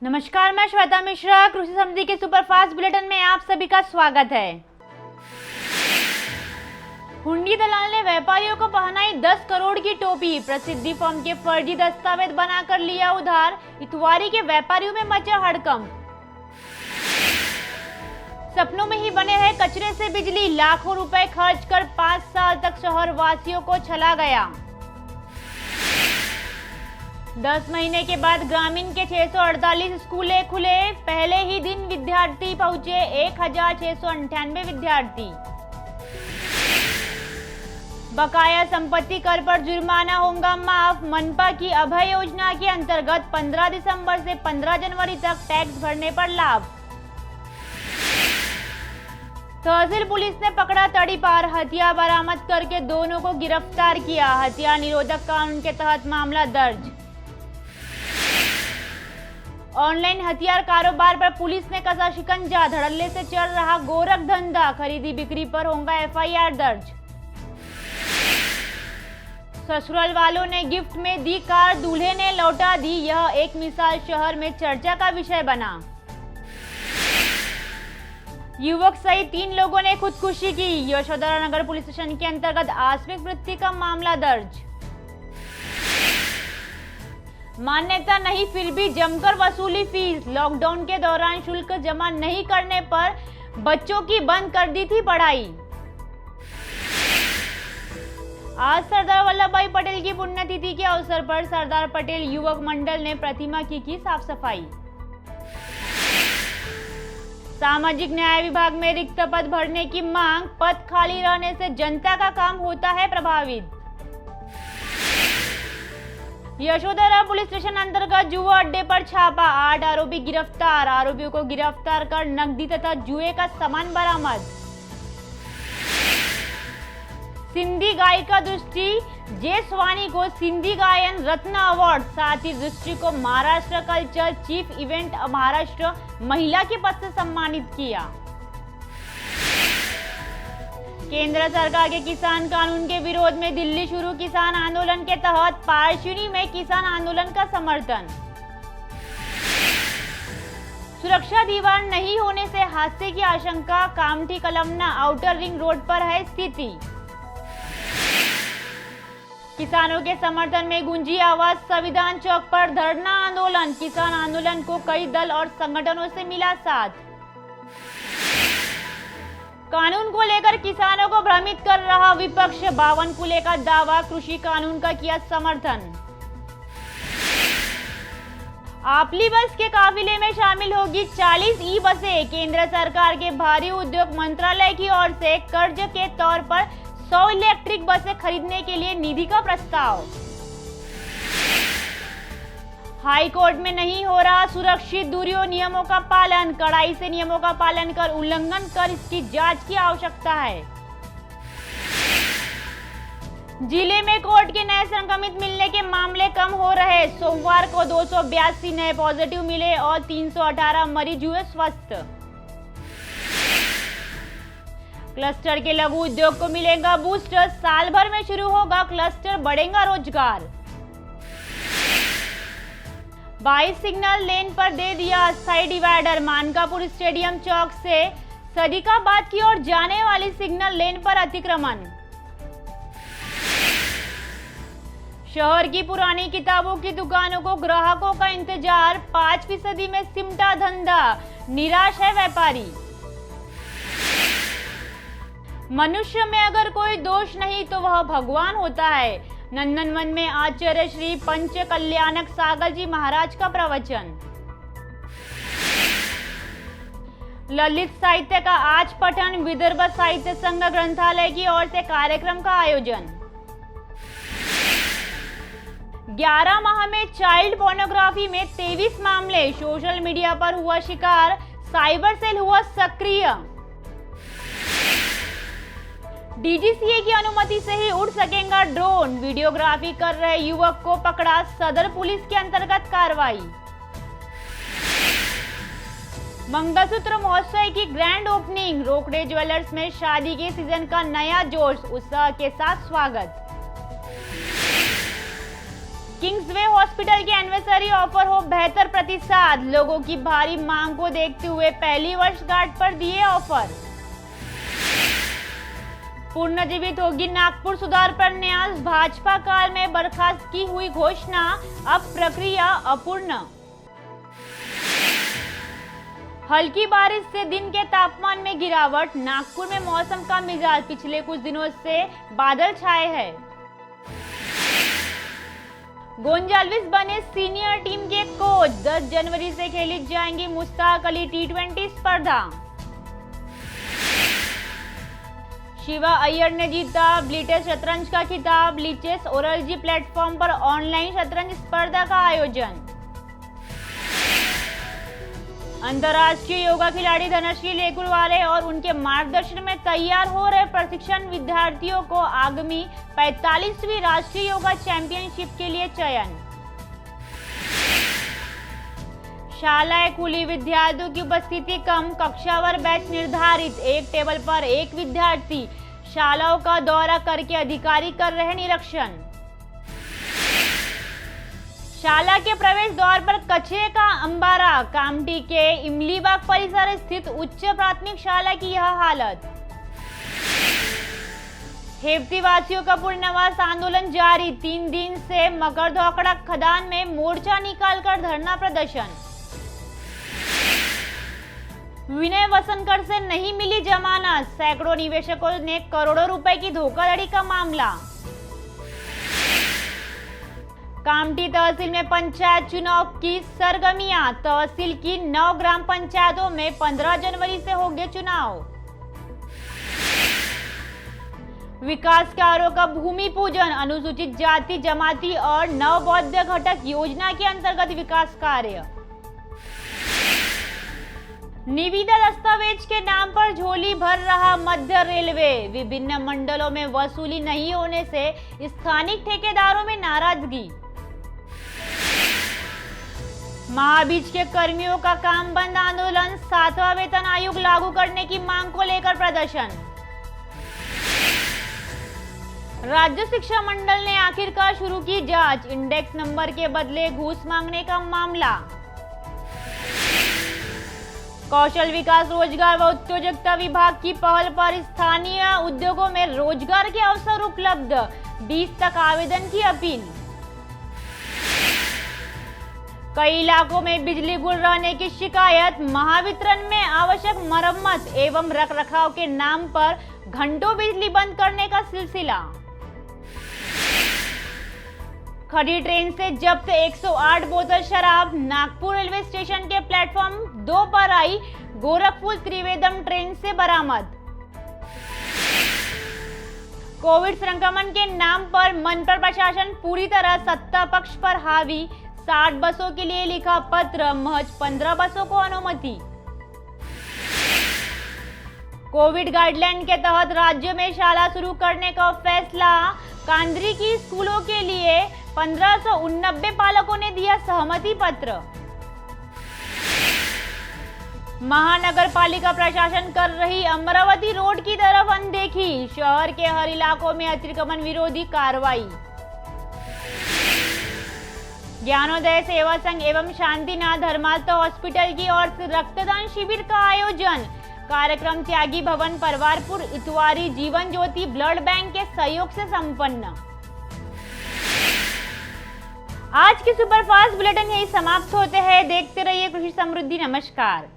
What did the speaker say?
नमस्कार, मैं श्वेता मिश्रा। कृषि समिति के सुपरफास्ट बुलेटिन में आप सभी का स्वागत है। हुंडी दलाल ने व्यापारियों को पहनाई 10 करोड़ की टोपी। प्रसिद्धि फर्म के फर्जी दस्तावेज बनाकर लिया उधार। इतवारी के व्यापारियों में मचा हड़कंप। सपनों में ही बने हैं कचरे से बिजली। लाखों रुपए खर्च कर 5 साल तक शहर वासियों को छला गया। 10 महीने के बाद ग्रामीण के 648 स्कूलें खुले। पहले ही दिन विद्यार्थी पहुंचे 1698 विद्यार्थी। बकाया संपत्ति कर पर जुर्माना होगा माफ। मनपा की अभय योजना के अंतर्गत 15 दिसंबर से 15 जनवरी तक टैक्स भरने पर लाभ। तहसील पुलिस ने पकड़ा तड़ीपार। हथियार बरामद करके दोनों को गिरफ्तार किया। हथियार निरोधक कानून के तहत मामला दर्ज। ऑनलाइन हथियार कारोबार पर पुलिस ने कसा शिकंजा। धड़ल्ले से चल रहा गोरख धंधा। खरीदी बिक्री पर होगा एफआईआर दर्ज। ससुराल वालों ने गिफ्ट में दी कार, दूल्हे ने लौटा दी। यह एक मिसाल शहर में चर्चा का विषय बना। युवक सहित 3 लोगों ने खुदकुशी की। यशोधरा नगर पुलिस स्टेशन के अंतर्गत आकस्मिक मृत्यु का मामला दर्ज। मान्यता नहीं फिर भी जमकर वसूली फीस। लॉकडाउन के दौरान शुल्क जमा नहीं करने पर बच्चों की बंद कर दी थी पढ़ाई। आज सरदार वल्लभ भाई पटेल की पुण्यतिथि के अवसर पर सरदार पटेल युवक मंडल ने प्रतिमा की साफ सफाई। सामाजिक न्याय विभाग में रिक्त पद भरने की मांग। पद खाली रहने से जनता का काम होता है प्रभावित। यशोधरा पुलिस स्टेशन अंतर्गत जुआ अड्डे पर छापा। 8 आरोपी गिरफ्तार। आरोपियों को गिरफ्तार कर नकदी तथा जुए का सामान बरामद। सिंधी गायिका दृष्टि जेसवानी को सिंधी गायन रत्न अवार्ड। साथ ही दृष्टि को Maharashtra culture chief event Maharashtra महिला के पद से सम्मानित किया। केंद्र सरकार के किसान कानून के विरोध में दिल्ली शुरू किसान आंदोलन के तहत पारचूनी में किसान आंदोलन का समर्थन। सुरक्षा दीवार नहीं होने से हादसे की आशंका। Kamthi Kalamna outer ring road पर है स्थिति। किसानों के समर्थन में गूंजी आवाज। संविधान चौक पर धरना आंदोलन। किसान आंदोलन को कई दल और संगठनों से मिला साथ। कानून को लेकर किसानों को भ्रमित कर रहा विपक्ष। बावनकुले का दावा, कृषि कानून का किया समर्थन। आपली बस के काफिले में शामिल होगी 40 ई बसें। केंद्र सरकार के भारी उद्योग मंत्रालय की ओर से कर्ज के तौर पर 100 इलेक्ट्रिक बसें खरीदने के लिए निधि का प्रस्ताव। हाई कोर्ट में नहीं हो रहा सुरक्षित दूरियों नियमों का पालन। कड़ाई से नियमों का पालन कर उल्लंघन कर इसकी जांच की आवश्यकता है। जिले में कोर्ट के नए संक्रमित मिलने के मामले कम हो रहे। सोमवार को 282 नए पॉजिटिव मिले और 318 मरीज हुए स्वस्थ। क्लस्टर के लघु उद्योग को मिलेगा बूस्टर। साल भर में शुरू होगा क्लस्टर, बढ़ेगा रोजगार। 22 सिग्नल लेन पर दे दिया अस्थायी डिवाइडर। मानकापुर स्टेडियम चौक से सदीकाबाद की ओर जाने वाली सिग्नल लेन पर अतिक्रमण। शहर की पुरानी किताबों की दुकानों को ग्राहकों का इंतजार। 5% में सिमटा धंधा। निराश है व्यापारी। मनुष्य में अगर कोई दोष नहीं तो वह भगवान होता है। नंदनवन में आचार्य श्री पंच कल्याणक सागर जी महाराज का प्रवचन। ललित साहित्य का आज पठन। विदर्भ साहित्य संघ ग्रंथालय की ओर से कार्यक्रम का आयोजन। 11 माह में चाइल्ड पोर्नोग्राफी में 23 मामले। सोशल मीडिया पर हुआ शिकार। साइबर सेल हुआ सक्रिय। डीजीसीए की अनुमति से ही उड़ सकेगा ड्रोन। वीडियोग्राफी कर रहे युवक को पकड़ा। सदर पुलिस के अंतर्गत कार्रवाई। मंगलसूत्र महोत्सव की ग्रैंड ओपनिंग। रोकड़े ज्वेलर्स में शादी के सीजन का नया जोश। उत्साह के साथ स्वागत। किंग्सवे हॉस्पिटल के एनिवर्सरी ऑफर हो बेहतर प्रतिसाद, लोगों की भारी मांग को देखते हुए पहली वर्षगांठ पर दिए ऑफर। पुनर्जीवित होगी नागपुर सुधार प्रन्यास, भाजपा काल में बर्खास्त की हुई घोषणा, अब प्रक्रिया अपूर्ण। हल्की बारिश से दिन के तापमान में गिरावट, नागपुर में मौसम का मिजाज पिछले कुछ दिनों से बादल छाए हैं। गोंजाल्विस बने सीनियर टीम के कोच, 10 जनवरी से खेली जाएंगी मुश्ताक अली T20 स्पर्धा। शिवा अय्यर ने जीता ब्लिट्ज शतरंज का खिताब, लीचेस ओरलजी प्लेटफॉर्म पर ऑनलाइन शतरंज स्पर्धा का आयोजन। अंतर्राष्ट्रीय योगा खिलाड़ी धनश्री लेकुरवाले और उनके मार्गदर्शन में तैयार हो रहे प्रशिक्षण विद्यार्थियों को आगामी 45वीं राष्ट्रीय योगा चैंपियनशिप के लिए चयन। शालाएं खुली, विद्यार्थियों की उपस्थिति कम, कक्षावार बैच निर्धारित, एक टेबल पर एक विद्यार्थी। शालाओं का दौरा करके अधिकारी कर रहे निरीक्षण। शाला के प्रवेश द्वार पर कचरे का अंबारा, कामठी के इमलीबाग परिसर स्थित उच्च प्राथमिक शाला की यह हालत। हेवती वासियों का पुनर्वास आंदोलन जारी, 3 दिन से मकरधोकड़ा खदान में मोर्चा निकालकर धरना प्रदर्शन। विनय वसनकर से नहीं मिली जमानत, सैकड़ों निवेशकों ने करोड़ों रुपए की धोखाधड़ी का मामला। कामठी तहसील में पंचायत चुनाव की सरगर्मियां, तहसील की 9 ग्राम पंचायतों में 15 जनवरी से होंगे चुनाव। विकास कार्यों का भूमि पूजन, अनुसूचित जाति जमाती और नवबौद्ध घटक योजना के अंतर्गत विकास कार्य। निविदा दस्तावेज के नाम पर झोली भर रहा मध्य रेलवे, विभिन्न मंडलों में वसूली नहीं होने से स्थानिक ठेकेदारों में नाराजगी। महाबीज के कर्मियों का काम बंद आंदोलन, 7वां वेतन आयोग लागू करने की मांग को लेकर प्रदर्शन। राज्य शिक्षा मंडल ने आखिरकार शुरू की जांच, इंडेक्स नंबर के बदले घूस मांगने का मामला। कौशल विकास, रोजगार व उद्योजकता विभाग की पहल पर स्थानीय उद्योगों में रोजगार के अवसर उपलब्ध, 20 तक आवेदन की अपील। कई इलाकों में बिजली गुल रहने की शिकायत, महावितरण में आवश्यक मरम्मत एवं रखरखाव के नाम पर घंटों बिजली बंद करने का सिलसिला। खड़ी ट्रेन से जब्त 108 बोतल शराब, नागपुर रेलवे स्टेशन के प्लेटफॉर्म 2 पर आई गोरखपुर त्रिवेदम ट्रेन से बरामद। कोविड संक्रमण के नाम पर मनपा प्रशासन पूरी तरह सत्ता पक्ष पर हावी, 60 बसों के लिए लिखा पत्र, महज 15 बसों को अनुमति। कोविड गाइडलाइन के तहत राज्य में शाला शुरू करने का फैसला, कांद्री की स्कूलों के लिए 1589 पालकों ने दिया सहमति पत्र। महानगर पालिका प्रशासन कर रही अमरावती रोड की तरफ अनदेखी, शहर के हर इलाकों में अतिक्रमण विरोधी कार्रवाई। ज्ञानोदय सेवा संघ एवं शांतिनाथ धर्मार्थ हॉस्पिटल की ओर से रक्तदान शिविर का आयोजन, कार्यक्रम त्यागी भवन परवारपुर इतवारी जीवन ज्योति ब्लड बैंक के सहयोग से संपन्न। आज के सुपरफास्ट बुलेटिन यही समाप्त होते हैं। देखते रहिए कृषि समृद्धि। नमस्कार।